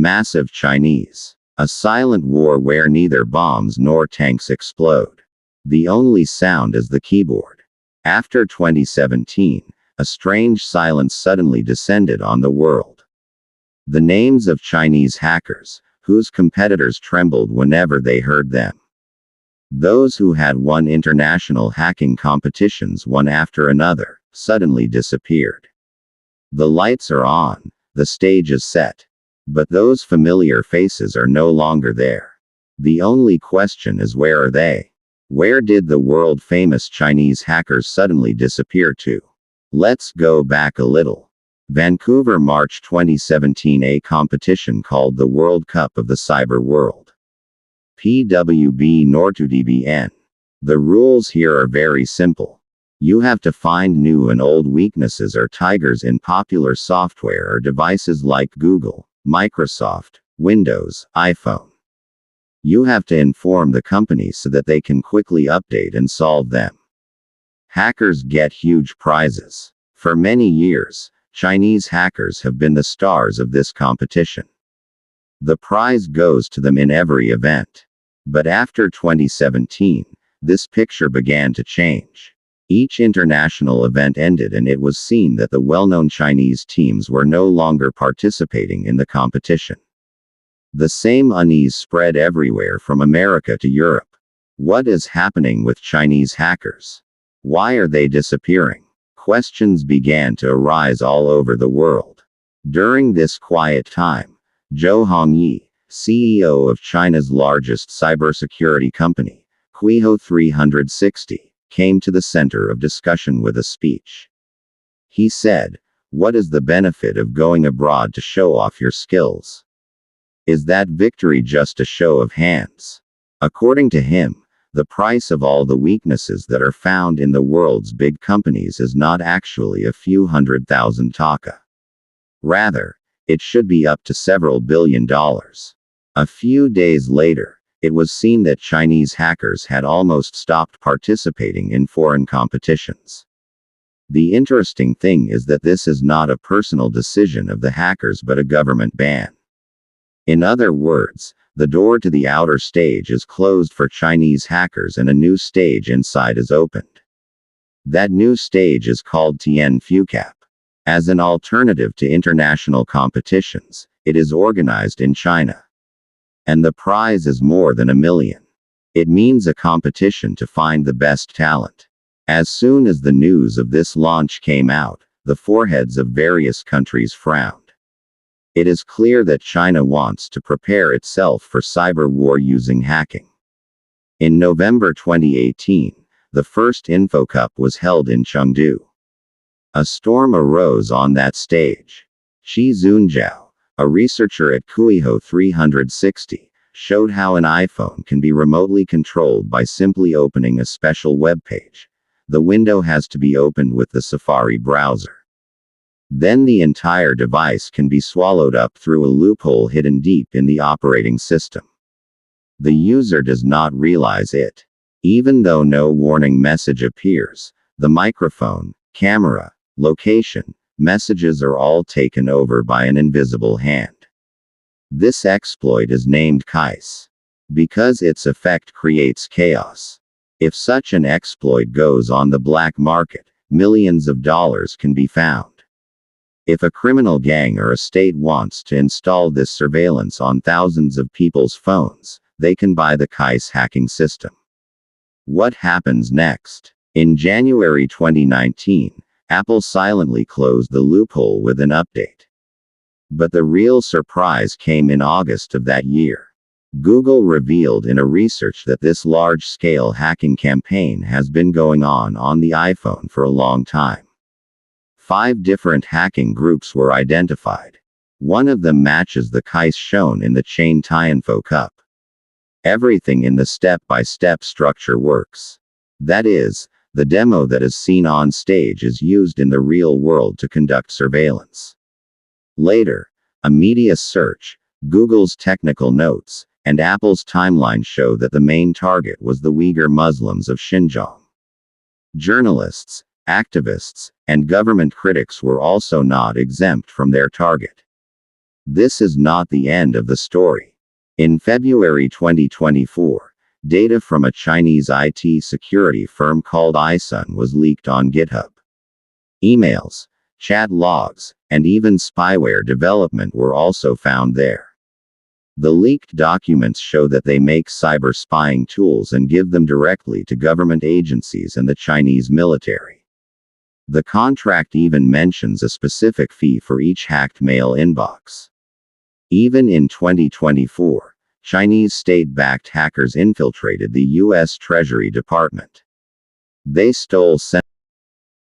Massive Chinese. A silent war where neither bombs nor tanks explode. The only sound is the keyboard. After 2017, a strange silence suddenly descended on the world. The names of Chinese hackers, whose competitors trembled whenever they heard them. Those who had won international hacking competitions one after another, suddenly disappeared. The lights are on, the stage is set. But those familiar faces are no longer there. The only question is, where are they? Where did the world-famous Chinese hackers suddenly disappear to? Let's go back a little. Vancouver, March 2017. A competition called the World Cup of the Cyber World. PWB NorToDBN. The rules here are very simple. You have to find new and old weaknesses or tigers in popular software or devices like Google, Microsoft, Windows, iPhone. You have to inform the companies so that they can quickly update and solve them. Hackers get huge prizes. For many years, Chinese hackers have been the stars of this competition. The prize goes to them in every event. But after 2017, this picture began to change. Each international event ended and it was seen that the well-known Chinese teams were no longer participating in the competition. The same unease spread everywhere from America to Europe. What is happening with Chinese hackers? Why are they disappearing? Questions began to arise all over the world. During this quiet time, Zhou Hongyi, CEO of China's largest cybersecurity company, Qiho 360, came to the center of discussion with a speech. He said, "What is the benefit of going abroad to show off your skills? Is that victory just a show of hands?" According to him, the price of all the weaknesses that are found in the world's big companies is not actually a few $100,000. Rather, it should be up to several $billion. A few days later, it was seen that Chinese hackers had almost stopped participating in foreign competitions. The interesting thing is that this is not a personal decision of the hackers but a government ban. In other words, the door to the outer stage is closed for Chinese hackers and a new stage inside is opened. That new stage is called Tian Fucap. As an alternative to international competitions, it is organized in China. And the prize is more than $1 million. It means a competition to find the best talent. As soon as the news of this launch came out, the foreheads of various countries frowned. It is clear that China wants to prepare itself for cyber war using hacking. In November 2018, the first InfoCup was held in Chengdu. A storm arose on that stage. Qi Zunjiao, a researcher at Qiho 360, showed how an iPhone can be remotely controlled by simply opening a special web page. The window has to be opened with the Safari browser. Then the entire device can be swallowed up through a loophole hidden deep in the operating system. The user does not realize it. Even though no warning message appears, the microphone, camera, location, messages are all taken over by an invisible hand. This exploit is named KAIS. Because its effect creates chaos. If such an exploit goes on the black market, millions of dollars can be found. If a criminal gang or a state wants to install this surveillance on thousands of people's phones, they can buy the KAIS hacking system. What happens next? In January 2019, Apple silently closed the loophole with an update. But the real surprise came in August of that year. Google revealed in a research that this large-scale hacking campaign has been going on the iPhone for a long time. 5 different hacking groups were identified. One of them matches the KAIS shown in the chain Tianfo. Everything in the step-by-step structure works. That is, the demo that is seen on stage is used in the real world to conduct surveillance. Later, a media search, Google's technical notes, and Apple's timeline show that the main target was the Uyghur Muslims of Xinjiang. Journalists, activists, and government critics were also not exempt from their target. This is not the end of the story. In February 2024, data from a Chinese IT security firm called iSun was leaked on GitHub. Emails, chat logs, and even spyware development were also found there. The leaked documents show that they make cyber spying tools and give them directly to government agencies and the Chinese military. The contract even mentions a specific fee for each hacked mail inbox. Even in 2024, Chinese state-backed hackers infiltrated the U.S. Treasury Department. They stole